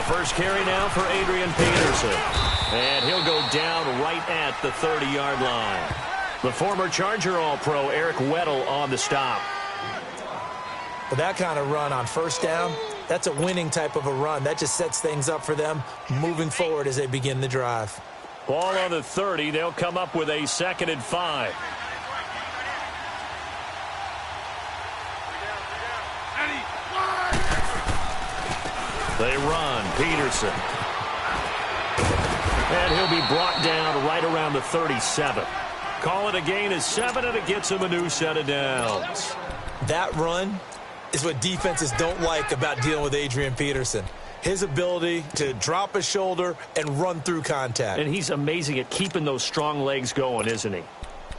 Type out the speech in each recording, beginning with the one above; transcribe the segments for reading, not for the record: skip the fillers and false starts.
first carry now for Adrian Peterson. And he'll go down right at the 30-yard line. The former Charger All-Pro Eric Weddle on the stop. With that kind of run on first down, that's a winning type of a run. That just sets things up for them moving forward as they begin the drive. Ball on the 30. They'll come up with a 2nd and 5. They run. Peterson. And he'll be brought down right around the 37. Call it a gain of 7, and it gets him a new set of downs. That run is what defenses don't like about dealing with Adrian Peterson. His ability to drop his shoulder and run through contact. And he's amazing at keeping those strong legs going, isn't he?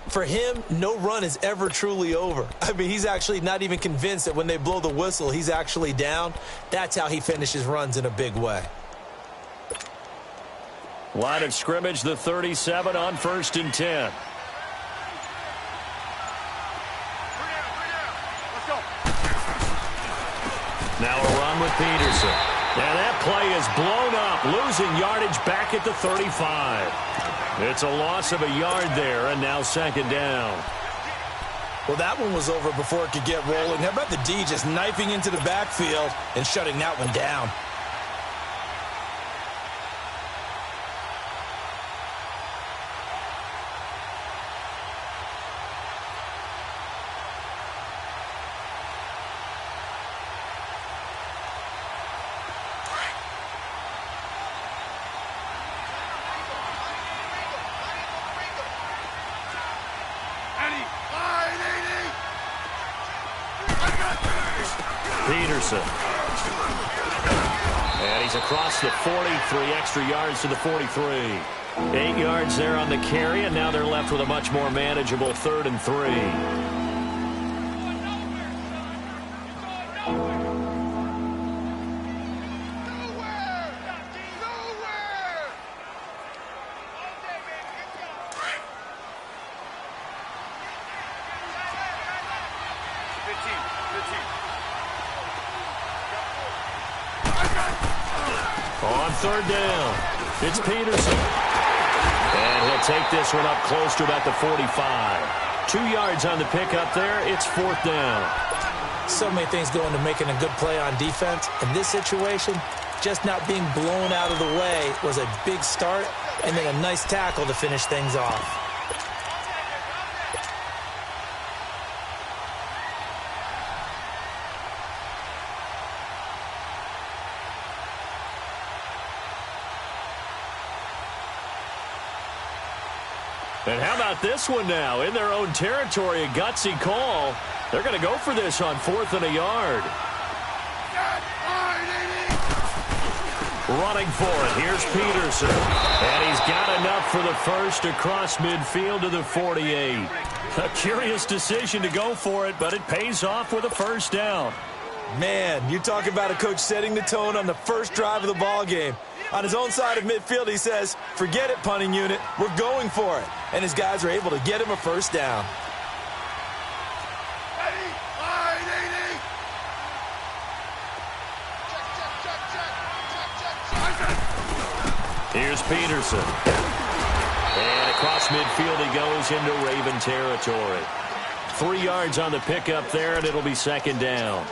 For him, no run is ever truly over. I mean, he's actually not even convinced that when they blow the whistle, he's actually down. That's how he finishes runs in a big way. Line of scrimmage, the 37 on 1st and 10. Now a run with Peterson. And that play is blown up, losing yardage back at the 35. It's a loss of a yard there, and now 2nd down. Well, that one was over before it could get rolling. How about the D just knifing into the backfield and shutting that one down? Peterson. And he's across the 40, 3 extra yards to the 43. 8 yards there on the carry, and now they're left with a much more manageable 3rd and 3. On 3rd down, it's Peterson. And he'll take this one up close to about the 45. 2 yards on the pickup there. It's 4th down. So many things go into making a good play on defense. In this situation, just not being blown out of the way was a big start, and then a nice tackle to finish things off. And how about this one now? In their own territory, a gutsy call. They're going to go for this on 4th and a yard. Running for it. Here's Peterson. And he's got enough for the first across midfield to the 48. A curious decision to go for it, but it pays off with a 1st down. Man, you talk about a coach setting the tone on the first drive of the ball game. On his own side of midfield, he says, forget it, punting unit. We're going for it. And his guys are able to get him a 1st down. Here's Peterson. And across midfield he goes into Raven territory. 3 yards on the pickup there, and it'll be 2nd down.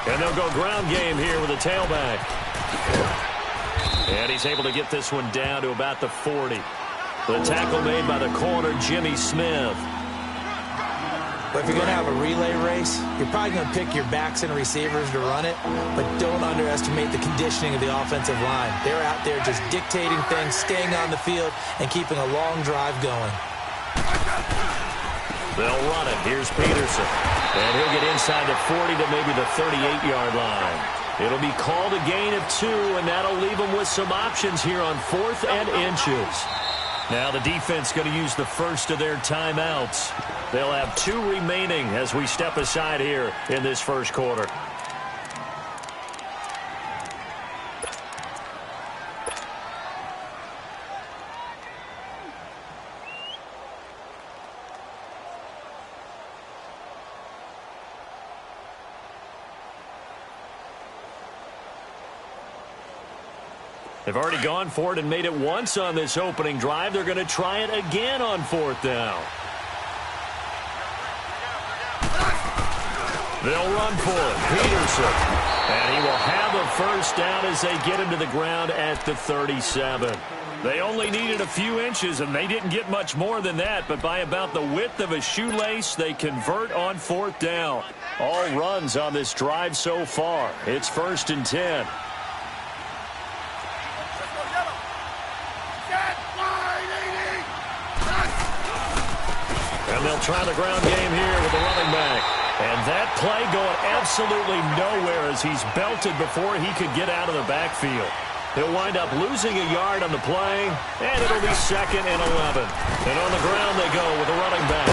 And they'll go ground game here with a tailback. And he's able to get this one down to about the 40. The tackle made by the corner, Jimmy Smith. But if you're going to have a relay race, you're probably going to pick your backs and receivers to run it, but don't underestimate the conditioning of the offensive line. They're out there just dictating things, staying on the field, and keeping a long drive going. They'll run it. Here's Peterson. And he'll get inside the 40 to maybe the 38-yard line. It'll be called a gain of 2, and that'll leave them with some options here on 4th and inches. Now the defense going to use the first of their timeouts. They'll have 2 remaining as we step aside here in this first quarter. They've already gone for it and made it once on this opening drive. They're going to try it again on 4th down. They'll run for it. Peterson. And he will have a first down as they get him to the ground at the 37. They only needed a few inches, and they didn't get much more than that. But by about the width of a shoelace, they convert on 4th down. All runs on this drive so far. It's 1st and 10. And they'll try the ground game here with the running back. And that play going absolutely nowhere as he's belted before he could get out of the backfield. He'll wind up losing a yard on the play, and it'll be 2nd and 11. And on the ground they go with the running back.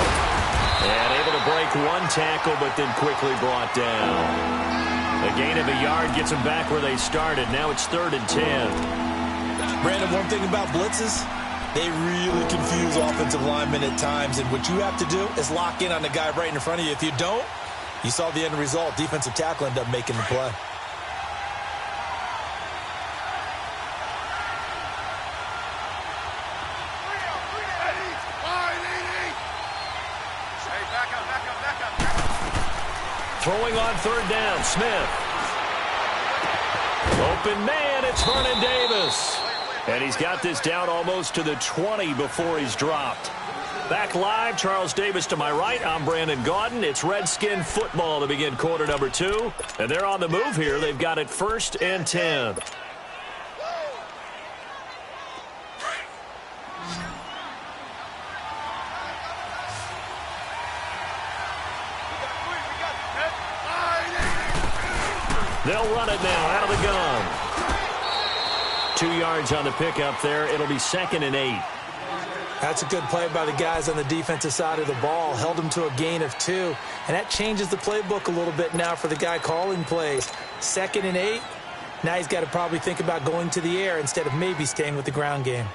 And able to break 1 tackle, but then quickly brought down. A gain of a yard gets them back where they started. Now it's 3rd and 10. Brandon, one thing about blitzes, they really confuse offensive linemen at times, and what you have to do is lock in on the guy right in front of you. If you don't, you saw the end result. Defensive tackle ended up making the play. Throwing on 3rd down, Smith. Open man, it's Vernon Davis. And he's got this down almost to the 20 before he's dropped. Back live, Charles Davis to my right. I'm Brandon Gaudin. It's Redskin football to begin quarter number 2. And they're on the move here. They've got it 1st and 10. They'll run it now out of the gun. 2 yards on the pickup there. It'll be 2nd and 8. That's a good play by the guys on the defensive side of the ball. Held them to a gain of 2. And that changes the playbook a little bit now for the guy calling plays. 2nd and 8. Now he's got to probably think about going to the air instead of maybe staying with the ground game.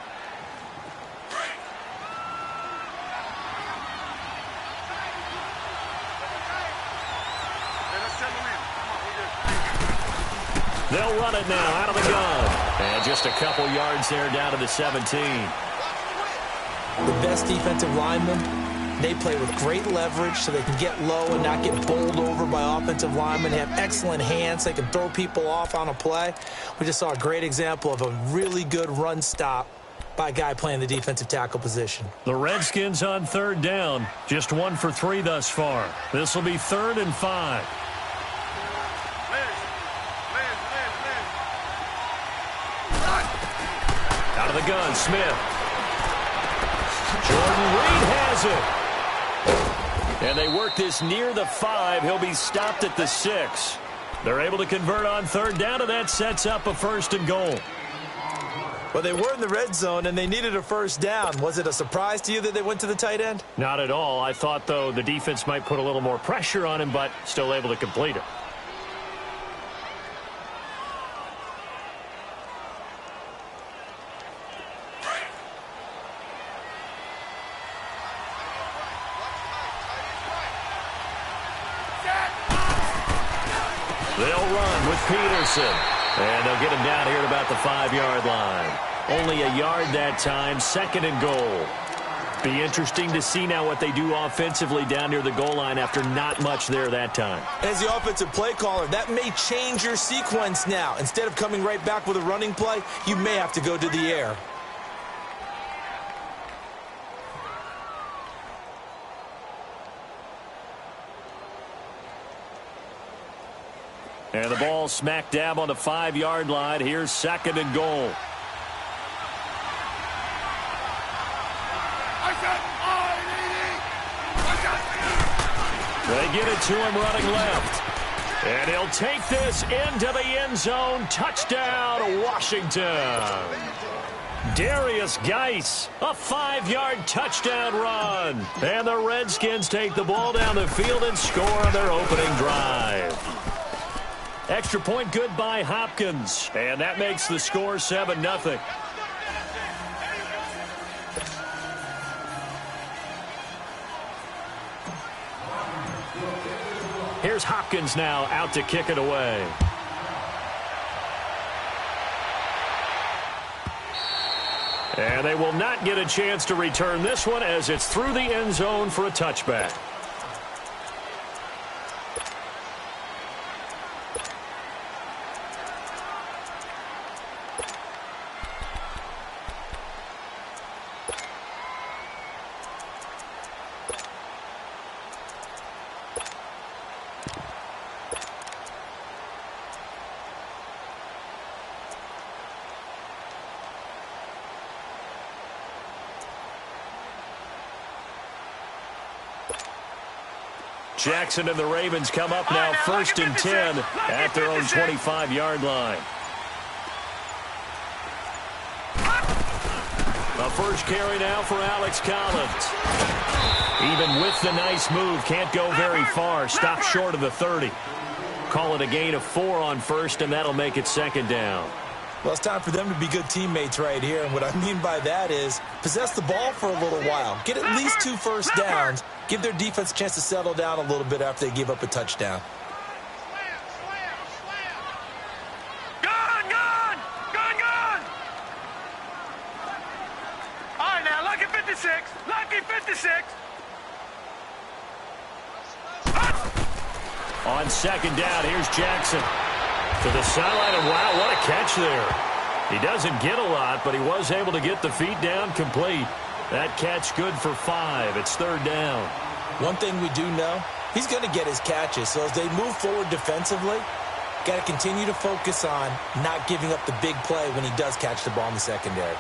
They'll run it now out of the gun. And just a couple yards there down to the 17. The best defensive linemen, they play with great leverage so they can get low and not get bowled over by offensive linemen. They have excellent hands. They can throw people off on a play. We just saw a great example of a really good run stop by a guy playing the defensive tackle position. The Redskins on 3rd down. Just 1 for 3 thus far. This will be 3rd and 5. Out of the gun, Smith. Jordan Reed has it. And they work this near the 5. He'll be stopped at the 6. They're able to convert on 3rd down, and that sets up a 1st and goal. Well, they were in the red zone, and they needed a 1st down. Was it a surprise to you that they went to the tight end? Not at all. I thought, though, the defense might put a little more pressure on him, but still able to complete it. They'll run with Peterson. And they'll get him down here at about the 5-yard line. Only a yard that time, 2nd and goal. Be interesting to see now what they do offensively down near the goal line after not much there that time. As the offensive play caller, that may change your sequence now. Instead of coming right back with a running play, you may have to go to the air. And the ball smack dab on the 5-yard line. Here's 2nd and goal. They get it to him running left. And he'll take this into the end zone. Touchdown, Washington. Darius Geis, a 5-yard touchdown run. And the Redskins take the ball down the field and score on their opening drive. Extra point good by Hopkins. And that makes the score 7-0. Here's Hopkins now out to kick it away. And they will not get a chance to return this one as it's through the end zone for a touchback. Jackson and the Ravens come up now, 1st and 10 at their own 25-yard line. A first carry now for Alex Collins. Even with the nice move, can't go very far. Stopped short of the 30. Call it a gain of 4 on first, and that'll make it 2nd down. Well, it's time for them to be good teammates right here. And what I mean by that is possess the ball for a little while. Get at least 2 first downs. Give their defense a chance to settle down a little bit after they give up a touchdown. Gone! All right, now, lucky 56. Lucky 56. On 2nd down, here's Jackson. To the sideline, and wow, what a catch there. He doesn't get a lot, but he was able to get the feet down complete. That catch good for 5. It's 3rd down. One thing we do know, he's going to get his catches. So as they move forward defensively, got to continue to focus on not giving up the big play when he does catch the ball in the secondary.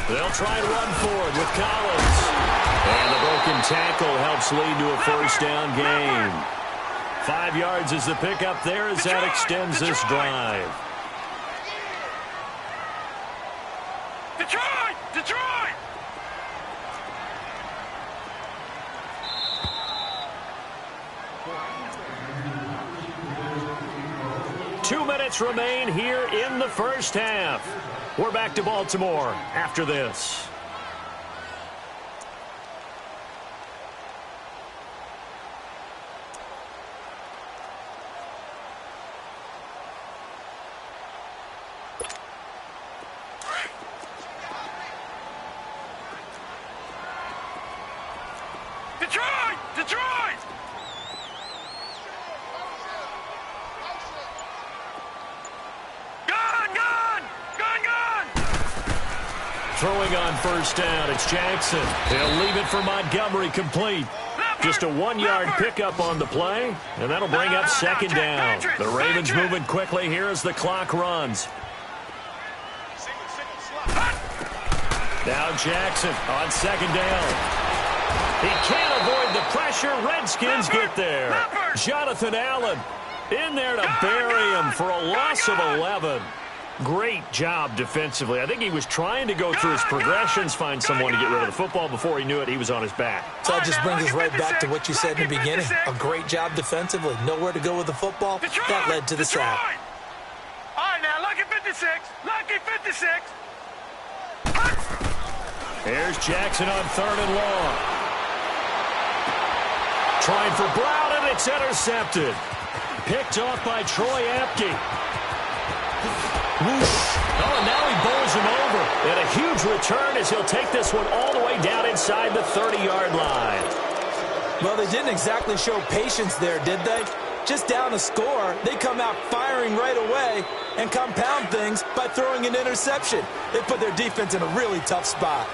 They'll try and run forward with Collins. And the broken tackle helps lead to a 1st down gain. 5 yards is the pickup there as that extends this drive. Detroit! 2 minutes remain here in the first half. We're back to Baltimore after this. Detroit! Throwing on 1st down, it's Jackson. He'll leave it for Montgomery complete. Just a 1-yard pickup on the play, and that'll bring up 2nd down. The Ravens moving quickly here as the clock runs. Now Jackson on 2nd down. He can't avoid the pressure. Redskins get there. Jonathan Allen in there to bury him for a loss of 11. Great job defensively. I think he was trying to go through his progressions, find someone to get rid of the football. Before he knew it, he was on his back. So that just brings us right back to what you said in the beginning. A great job defensively. Nowhere to go with the football. That led to the sack. All right, now, lucky 56. Lucky 56. Here's Jackson on 3rd and long. Trying for Brown, and it's intercepted. Picked off by Troy Apke. Oh, and now he bowls him over. And a huge return as he'll take this one all the way down inside the 30-yard line. Well, they didn't exactly show patience there, did they? Just down a score, they come out firing right away and compound things by throwing an interception. They put their defense in a really tough spot.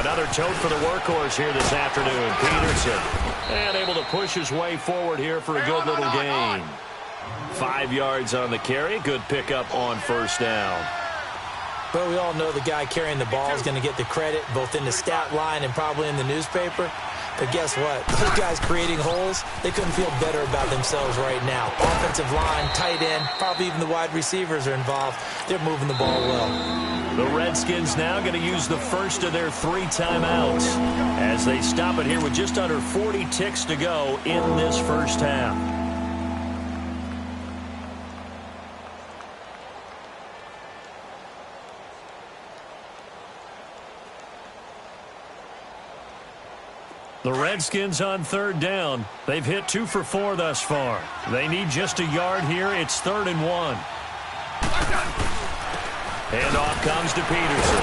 Another tote for the workhorse here this afternoon, Peterson. And able to push his way forward here for a good little gain. 5 yards on the carry. Good pickup on first down. But we all know the guy carrying the ball is going to get the credit, both in the stat line and probably in the newspaper. But guess what? Those guys creating holes, they couldn't feel better about themselves right now. Offensive line, tight end, probably even the wide receivers are involved. They're moving the ball well. The Redskins now going to use the first of their 3 timeouts as they stop it here with just under 40 ticks to go in this first half. The Redskins on third down. They've hit 2 for 4 thus far. They need just a yard here. It's 3rd and 1. Handoff comes to Peterson.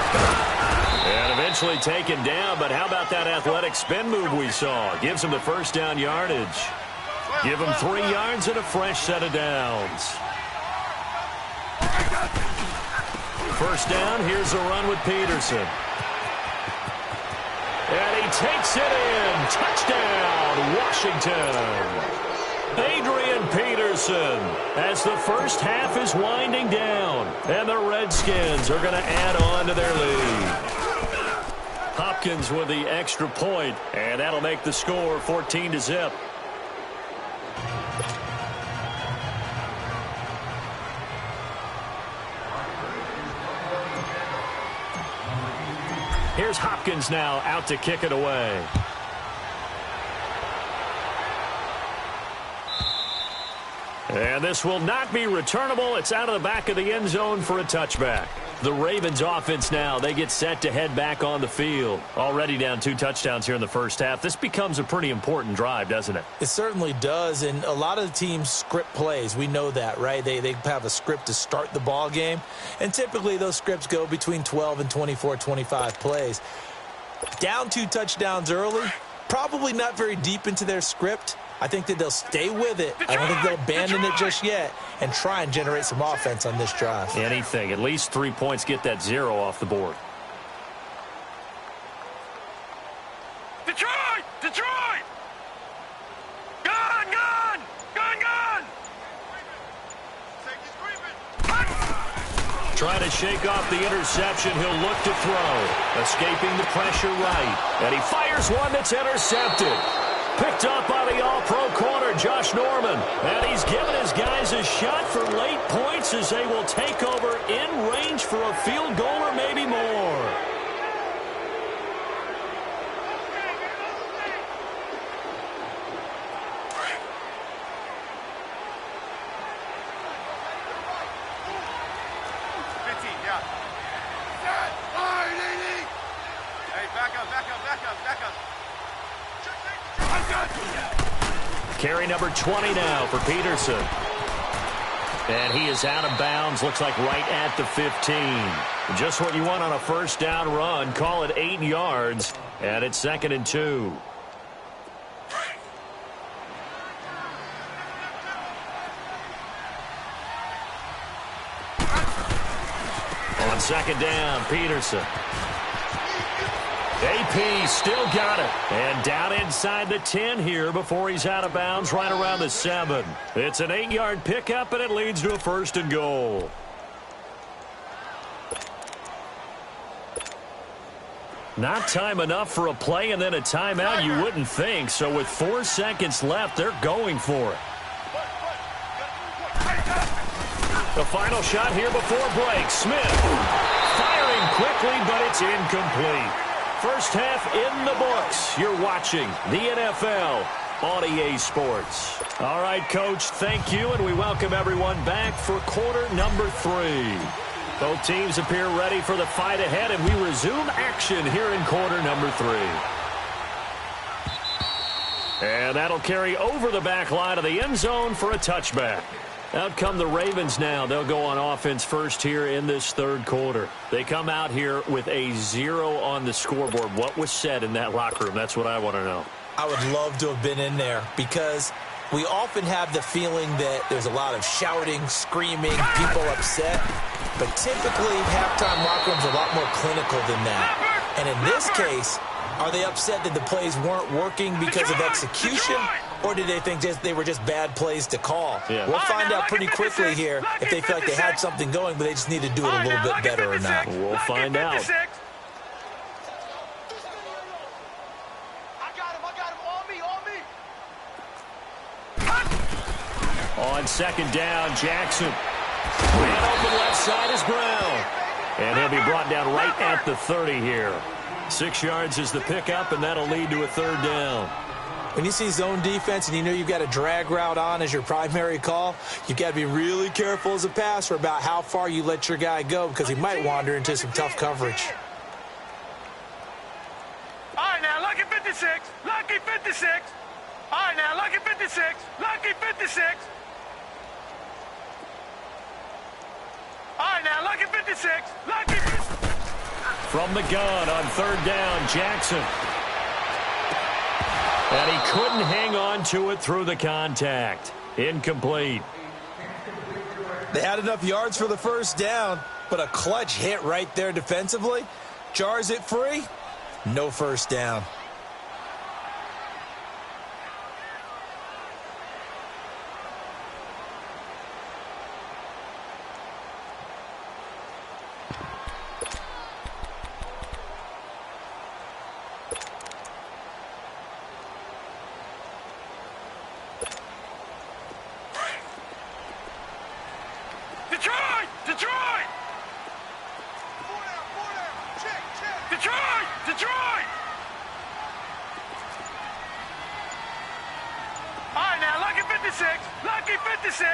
And eventually taken down, but how about that athletic spin move we saw? Gives him the first down yardage. Give him 3 yards and a fresh set of downs. First down, here's a run with Peterson. And he takes it in. Touchdown, Washington. Adrian Peterson as the first half is winding down. And the Redskins are going to add on to their lead. Hopkins with the extra point, and that'll make the score 14-0. Here's Hopkins now out to kick it away. And this will not be returnable. It's out of the back of the end zone for a touchback. The Ravens offense now, they get set to head back on the field. Already down 2 touchdowns here in the first half. This becomes a pretty important drive, doesn't it? It certainly does, and a lot of the teams script plays. We know that, right? They have a script to start the ball game, and typically those scripts go between 12 and 24, 25 plays. Down 2 touchdowns early, probably not very deep into their script. I think that they'll stay with it. I don't think they'll abandon it just yet and try and generate some offense on this drive. Anything. At least 3 points, get that 0 off the board. Detroit! Detroit! Gun! Gun! Gun! Gun! Trying to shake off the interception. He'll look to throw. Escaping the pressure right. And he fires one that's intercepted. Picked up by the all-pro corner, Josh Norman. And he's given his guys a shot for late points as they will take over in range for a field goal or maybe more. Carry number 20 now for Peterson. And he is out of bounds, looks like right at the 15. Just what you want on a first down run. Call it 8 yards, and it's 2nd and 2. On 2nd down, Peterson. AP still got it. And down inside the 10 here before he's out of bounds right around the 7. It's an 8-yard pickup, and it leads to a 1st and goal. Not time enough for a play and then a timeout, you wouldn't think. So with 4 seconds left, they're going for it. The final shot here before break. Smith firing quickly, but it's incomplete. First half in the books. You're watching the NFL on EA Sports. All right, Coach, thank you, and we welcome everyone back for quarter number 3. Both teams appear ready for the fight ahead, and we resume action here in quarter number 3. And that'll carry over the back line of the end zone for a touchback. Out come the Ravens now. They'll go on offense first here in this 3rd quarter. They come out here with a 0 on the scoreboard. What was said in that locker room? That's what I want to know. I would love to have been in there because we often have the feeling that there's a lot of shouting, screaming, people upset. But typically, halftime locker rooms are a lot more clinical than that. And in this case, are they upset that the plays weren't working because of execution, or did they think they were just bad plays to call? Yeah. We'll find out pretty quickly here if they feel like they had something going, but they just need to do it a little bit better or not. We'll find out. On second down, Jackson. Man open left side is Brown. And he'll be brought down right at the 30 here. 6 yards is the pickup, and that'll lead to a third down. When you see zone defense and you know you've got a drag route on as your primary call, you've got to be really careful as a passer about how far you let your guy go because he might wander into some tough coverage. All right, now, lucky 56. Lucky 56. All right, now, lucky 56. Lucky 56. All right, now, lucky 56. Lucky 56. From the gun on third down, Jackson. And he couldn't hang on to it through the contact. Incomplete. They had enough yards for the first down, but a clutch hit right there defensively. Jars it free. No first down. Detroit! Detroit! Detroit! Detroit! All right, now, lucky 56. Lucky 56.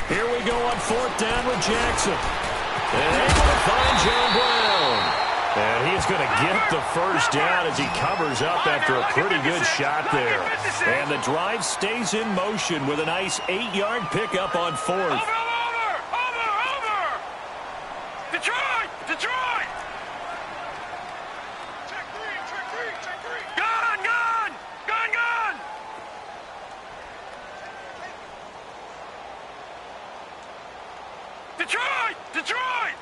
Here we go on fourth down with Jackson. And able to find John Brown. And he's going to get the first down as he covers up after a pretty good shot there. And the drive stays in motion with a nice 8-yard pickup on fourth. Over! Detroit! Detroit! Check three. Gun! Detroit!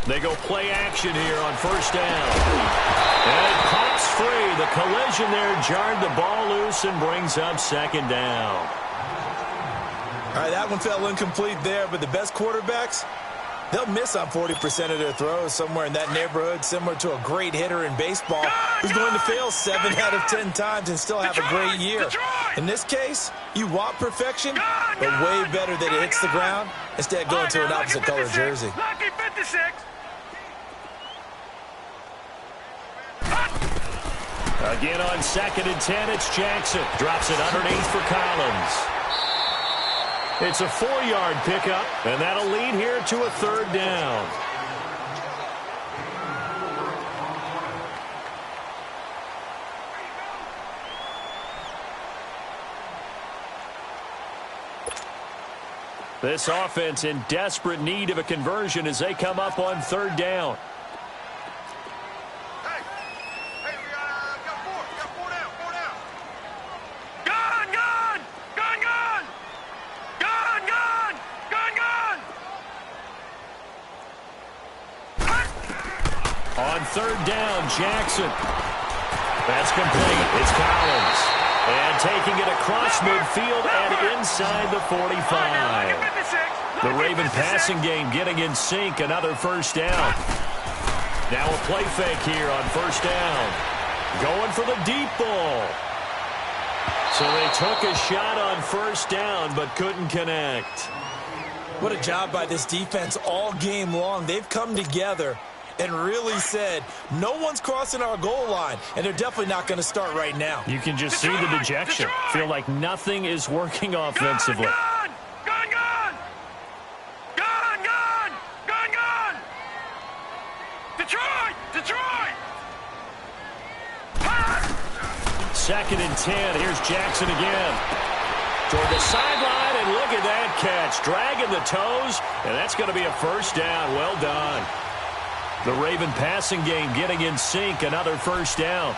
They go play action here on first down. And it pops free. The collision there jarred the ball loose and brings up second down. All right, that one fell incomplete there, but the best quarterbacks, they'll miss on 40% of their throws, somewhere in that neighborhood, similar to a great hitter in baseball who's going to fail 7 out of 10 times and still have a great year. In this case, you want perfection, but way better that it hits the ground instead of going to an opposite color jersey. Lucky 56. Again on second and 10, it's Jackson. Drops it underneath for Collins. It's a 4-yard pickup, and that'll lead here to a third down. This offense in desperate need of a conversion as they come up on third down. On third down, Jackson. That's complete. It's Collins. And taking it across midfield and inside the 45. The Raven passing game getting in sync. Another first down. Now a play fake here on first down. Going for the deep ball. So they took a shot on first down but couldn't connect. What a job by this defense all game long. They've come together and really said, no one's crossing our goal line, and they're definitely not going to start right now. You can just see the dejection. Feel like nothing is working offensively. Detroit! Second and 10. Here's Jackson again. Toward the sideline, and look at that catch. Dragging the toes, and that's going to be a first down. Well done. The Raven passing game getting in sync. Another first down.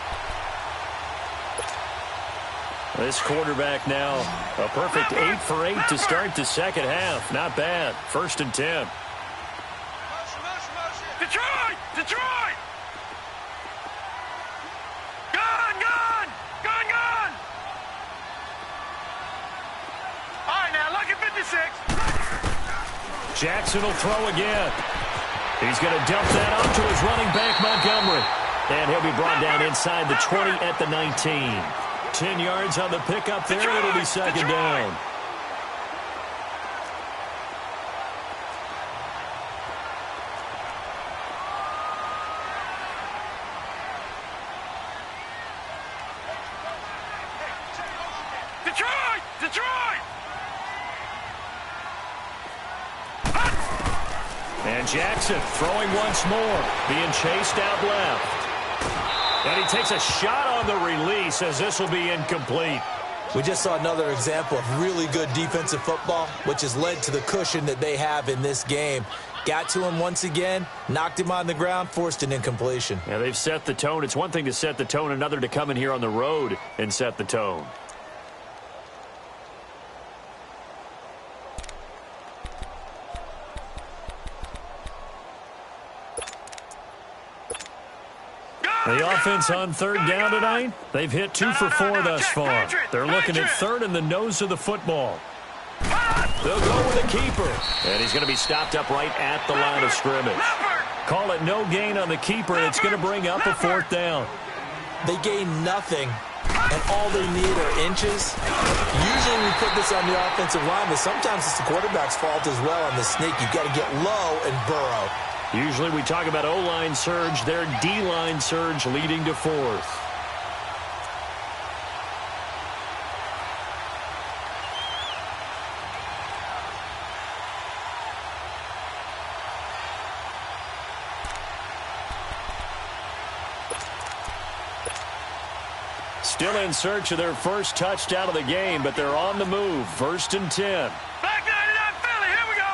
This quarterback now a perfect 8 for 8 to start the second half. Not bad. First and 10. Detroit! Gone, gone! Gone, gone! All right, now, lucky 56. Jackson will throw again. He's going to dump that off to his running back, Montgomery. And he'll be brought down inside the 20 at the 19. 10 yards on the pickup there, and it'll be second down. Detroit! Detroit! And Jackson throwing once more, being chased out left. And he takes a shot on the release as this will be incomplete. We just saw another example of really good defensive football, which has led to the cushion that they have in this game. Got to him once again, knocked him on the ground, forced an incompletion. Yeah, they've set the tone. It's one thing to set the tone, another to come in here on the road and set the tone. The offense on third down tonight, they've hit 2 for 4 thus far. They're looking at third in the nose of the football. They'll go with a keeper. And he's going to be stopped up right at the line of scrimmage. Call it no gain on the keeper, and it's going to bring up a fourth down. They gain nothing, and all they need are inches. Usually we put this on the offensive line, but sometimes it's the quarterback's fault as well on the sneak. You've got to get low and burrow. Usually we talk about O-line surge, their D-line surge leading to fourth. Still in search of their first touchdown of the game, but they're on the move. 1st and 10. Back 99 Philly, here we go.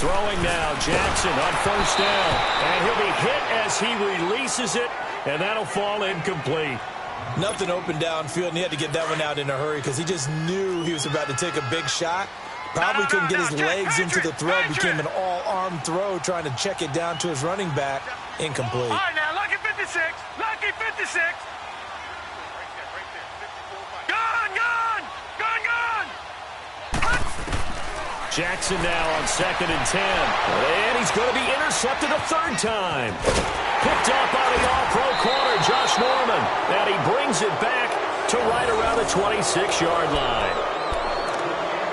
Throwing now, Jackson on 1st down. And he'll be hit as he releases it, and that'll fall incomplete. Nothing open downfield, and he had to get that one out in a hurry because he just knew he was about to take a big shot. Probably couldn't get his legs into the throw. Became an all-arm throw trying to check it down to his running back. Incomplete. All right, now, lucky 56. Lucky 56. Gone, gone. Gone, gone. Jackson now on 2nd and 10. And he's going to be intercepted a third time. Picked up by the all-pro corner, Josh Norman. And he brings it back to right around the 26-yard line.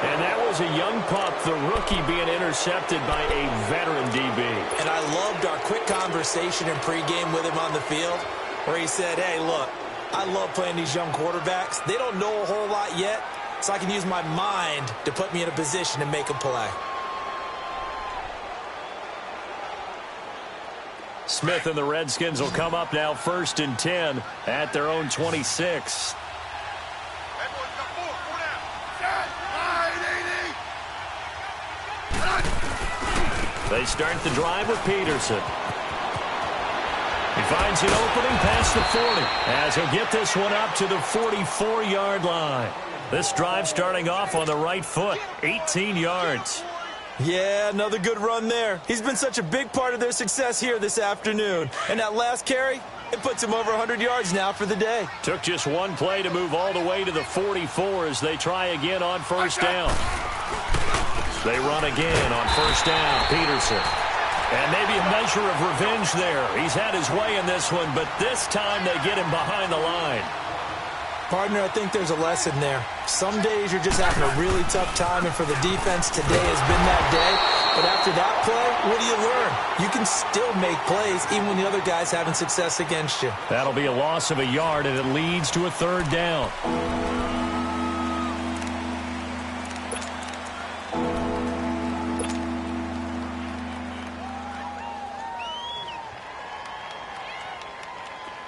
And that was a young pup, the rookie, being intercepted by a veteran DB. And I loved our quick conversation in pregame with him on the field where he said, hey, look, I love playing these young quarterbacks. They don't know a whole lot yet, so I can use my mind to put me in a position to make a play. Smith and the Redskins will come up now 1st and 10 at their own 26. They start the drive with Peterson. He finds an opening past the 40 as he'll get this one up to the 44-yard line. This drive starting off on the right foot, 18 yards. Yeah, another good run there. He's been such a big part of their success here this afternoon. And that last carry, it puts him over 100 yards now for the day. Took just one play to move all the way to the 44 as they try again on 1st down. They run again on 1st down, Peterson. And maybe a measure of revenge there. He's had his way in this one, but this time they get him behind the line. Partner, I think there's a lesson there. Some days you're just having a really tough time, and for the defense, today has been that day. But after that play, what do you learn? You can still make plays even when the other guy's having success against you. That'll be a loss of a yard, and it leads to a 3rd down.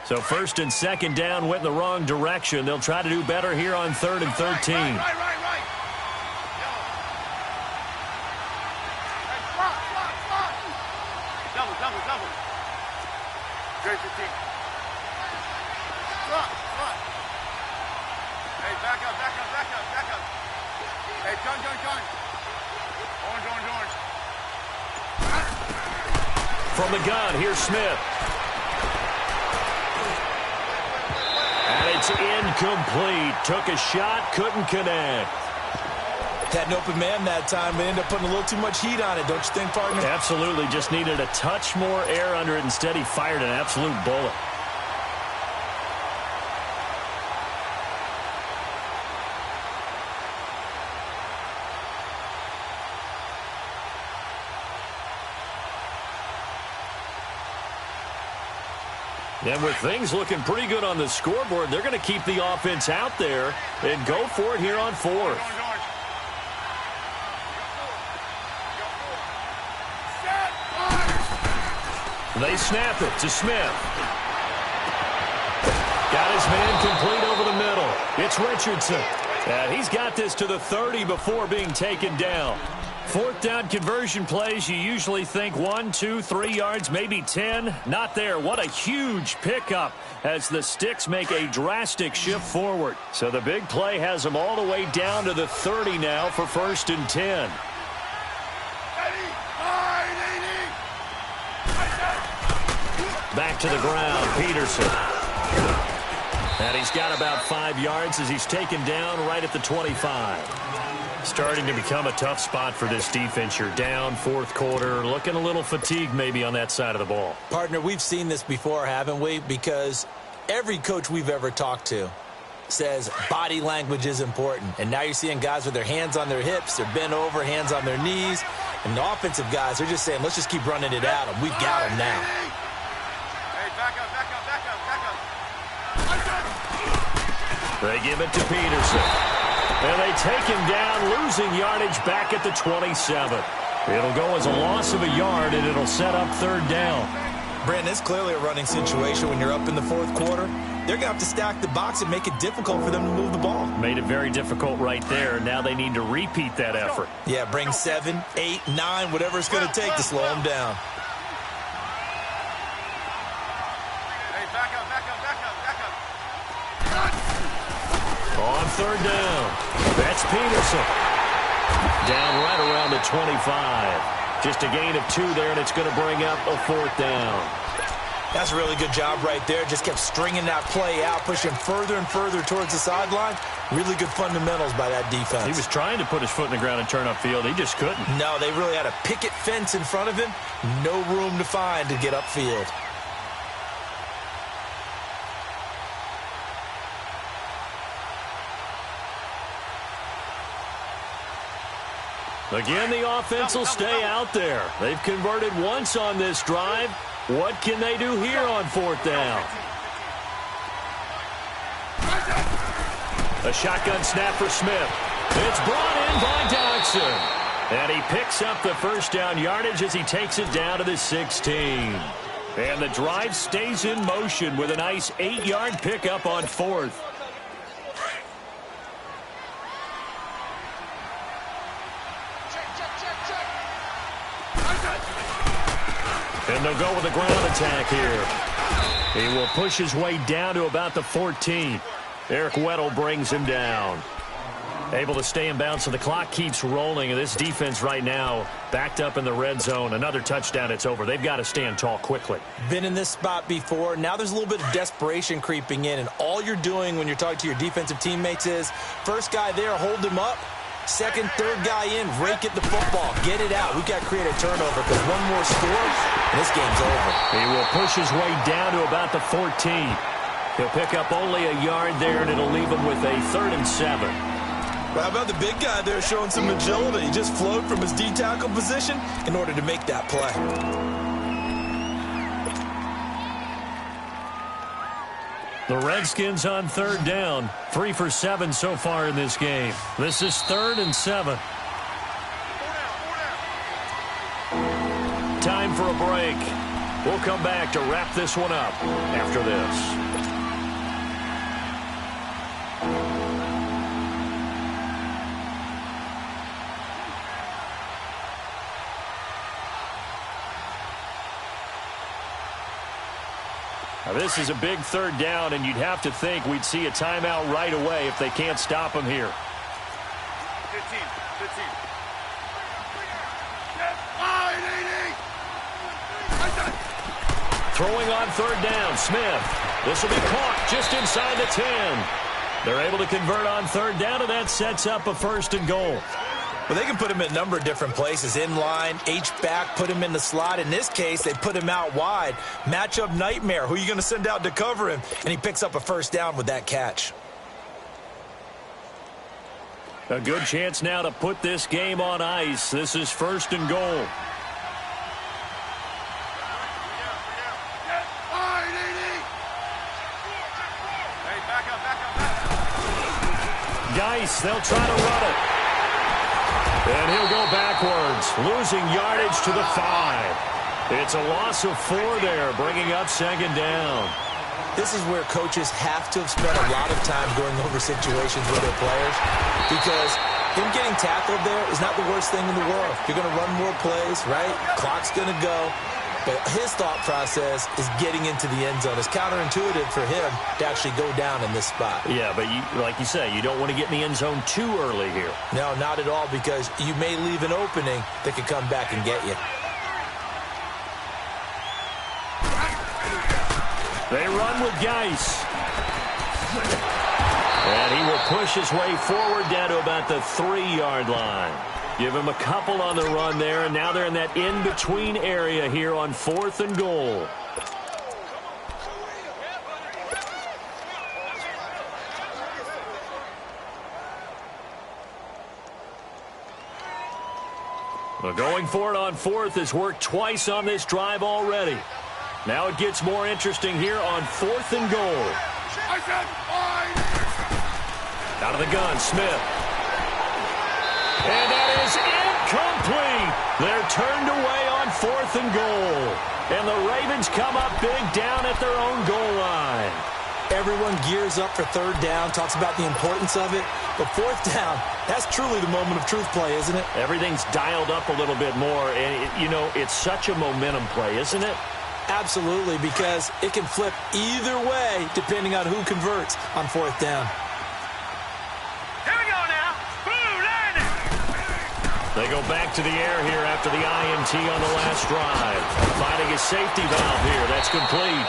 So 1st and 2nd down went in the wrong direction. They'll try to do better here on 3rd and 13. Right. Double. Great 15. Hey, Hey, gun. Orange. From the gun, here's Smith. And it's incomplete. Took a shot, couldn't connect. Had an open man that time, but ended up putting a little too much heat on it, don't you think, partner? Absolutely. Just needed a touch more air under it. Instead, he fired an absolute bullet. And with things looking pretty good on the scoreboard, they're going to keep the offense out there and go for it here on fourth. They snap it to Smith. Got his man complete over the middle. It's Richardson. And he's got this to the 30 before being taken down. Fourth down conversion plays, you usually think 1, 2, 3 yards, maybe 10. Not there. What a huge pickup as the Sticks make a drastic shift forward. So the big play has them all the way down to the 30 now for 1st and 10. Back to the ground, Peterson. And he's got about 5 yards as he's taken down right at the 25. Starting to become a tough spot for this defense. You're down fourth quarter, looking a little fatigued maybe on that side of the ball. Partner, we've seen this before, haven't we? Because every coach we've ever talked to says body language is important. And now you're seeing guys with their hands on their hips, they're bent over, hands on their knees. And the offensive guys are just saying, let's just keep running it at them. We've got them now. Hey, back up. They give it to Peterson. And they take him down, losing yardage back at the 27. It'll go as a loss of a yard, and it'll set up 3rd down. Brandon, it's clearly a running situation when you're up in the fourth quarter. They're going to have to stack the box and make it difficult for them to move the ball. Made it very difficult right there. Now they need to repeat that effort. Yeah, bring 7, 8, 9, whatever it's going to take to slow them down. Hey, back up. On 3rd down, that's Peterson. Down right around the 25. Just a gain of 2 there, and it's going to bring up a 4th down. That's a really good job right there. Just kept stringing that play out, pushing further and further towards the sideline. Really good fundamentals by that defense. He was trying to put his foot in the ground and turn upfield. He just couldn't. No, they really had a picket fence in front of him. No room to find to get upfield. Again, the offense will stay out there. They've converted once on this drive. What can they do here on 4th down? A shotgun snap for Smith. It's brought in by Dodson. And he picks up the 1st down yardage as he takes it down to the 16. And the drive stays in motion with a nice 8-yard pickup on 4th. And they'll go with a ground attack here. He will push his way down to about the 14. Eric Weddle brings him down. Able to stay in bounds, so the clock keeps rolling. And this defense right now backed up in the red zone. Another touchdown, it's over. They've got to stand tall quickly. Been in this spot before. Now there's a little bit of desperation creeping in. And all you're doing when you're talking to your defensive teammates is, first guy there, hold him up. Second, third guy in, rake at the football. Get it out. We've got to create a turnover because one more score, and this game's over. He will push his way down to about the 14. He'll pick up only a yard there, and it'll leave him with a 3rd and 7. Well, how about the big guy there showing some agility? He just flowed from his D-tackle position in order to make that play. The Redskins on 3rd down. 3 for 7 so far in this game. This is 3rd and 7. Time for a break. We'll come back to wrap this one up after this. This is a big third down, and you'd have to think we'd see a timeout right away if they can't stop him here. 15. Throwing on third down, Smith. This will be caught just inside the 10. They're able to convert on third down, and that sets up a 1st and goal. Well, they can put him in a number of different places. In line, H-back, put him in the slot. In this case, they put him out wide. Matchup nightmare. Who are you going to send out to cover him? And he picks up a 1st down with that catch. A good chance now to put this game on ice. This is 1st and goal. Geis, they'll try to run it. And he'll go backwards, losing yardage to the 5. It's a loss of 4 there, bringing up 2nd down. This is where coaches have to have spent a lot of time going over situations with their players, because him getting tackled there is not the worst thing in the world. You're going to run more plays, right? Clock's going to go. But his thought process is getting into the end zone. It's counterintuitive for him to actually go down in this spot. Yeah, but like you say, you don't want to get in the end zone too early here. No, not at all, because you may leave an opening that could come back and get you. They run with Geis. And he will push his way forward down to about the 3-yard line. Give him a couple on the run there, and now they're in that in-between area here on 4th and goal. Well, going for it on 4th has worked twice on this drive already. Now it gets more interesting here on 4th and goal. Out of the gun, Smith. And that is incomplete. They're turned away on 4th and goal. And the Ravens come up big down at their own goal line. Everyone gears up for 3rd down, talks about the importance of it. But 4th down, that's truly the moment of truth play, isn't it? Everything's dialed up a little bit more. And, it's such a momentum play, isn't it? Absolutely, because it can flip either way depending on who converts on 4th down. They go back to the air here after the INT on the last drive. Finding a safety valve here. That's complete.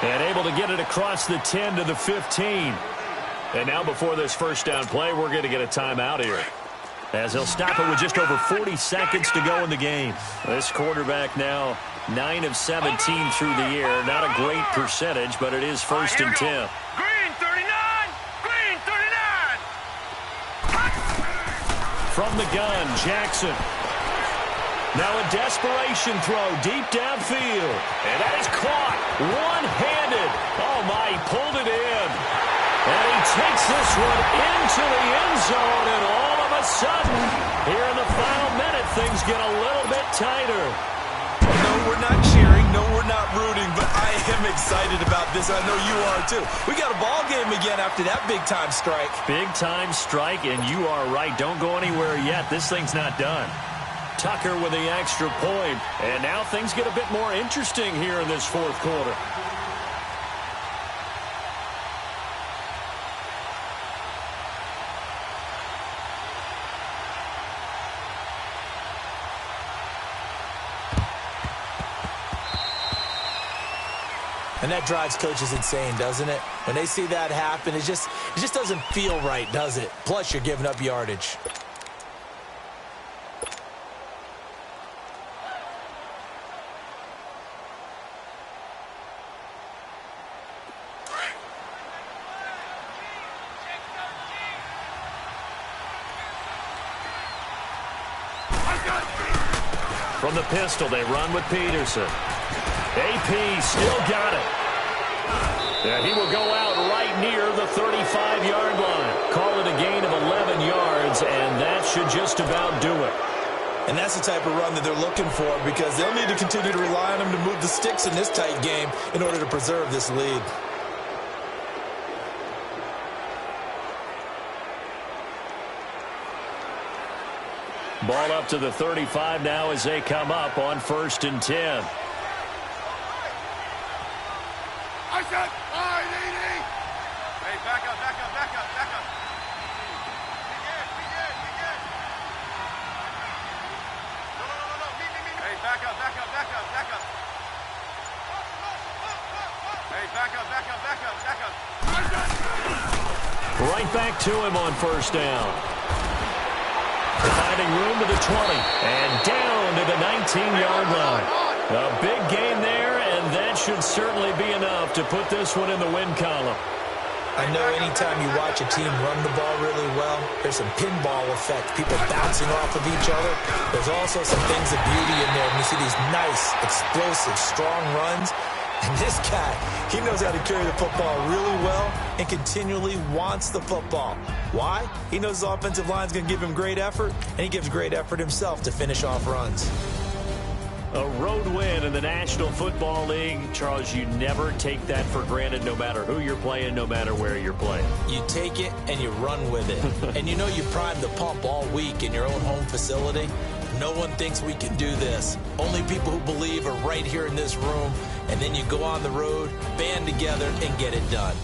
And able to get it across the 10 to the 15. And now before this 1st down play, we're going to get a timeout here, as they'll stop it with just over 40 seconds to go in the game. This quarterback now 9 of 17 through the air. Not a great percentage, but it is 1st and 10. Green 39! Green 39! From the gun, Jackson. Now a desperation throw deep downfield. And that is caught one-handed. Oh, my, he pulled it in. And he takes this one into the end zone. And all of a sudden, here in the final minute, things get a little bit tighter. No, we're not cheering. No, we're not rooting. But I am excited about this. I know you are, too. We got a ball game again after that big-time strike. Big-time strike, and you are right. Don't go anywhere yet. This thing's not done. Tucker with the extra point. And now things get a bit more interesting here in this 4th quarter. And that drives coaches insane, doesn't it? When they see that happen, it just doesn't feel right, does it? Plus, you're giving up yardage. From the pistol, they run with Peterson. AP still got it. And he will go out right near the 35-yard line. Call it a gain of 11 yards, and that should just about do it. And that's the type of run that they're looking for, because they'll need to continue to rely on him to move the sticks in this tight game in order to preserve this lead. Ball up to the 35 now as they come up on 1st and 10. Motion! All right, AD! Hey, back up. No. Hey, back up. Hey, back up. Right back to him on first down. Finding room to the 20 and down to the 19-yard line. A big gain there, and that should certainly be enough to put this one in the win column. I know anytime you watch a team run the ball really well, there's some pinball effect, people bouncing off of each other. There's also some things of beauty in there when you see these nice, explosive, strong runs. And this guy, he knows how to carry the football really well and continually wants the football. Why? He knows the offensive line's going to give him great effort, and he gives great effort himself to finish off runs. A road win in the National Football League. Charles, you never take that for granted, no matter who you're playing, no matter where you're playing. You take it and you run with it. And you know you primed the pump all week in your own home facility. No one thinks we can do this. Only people who believe are right here in this room. And then you go on the road, band together, and get it done.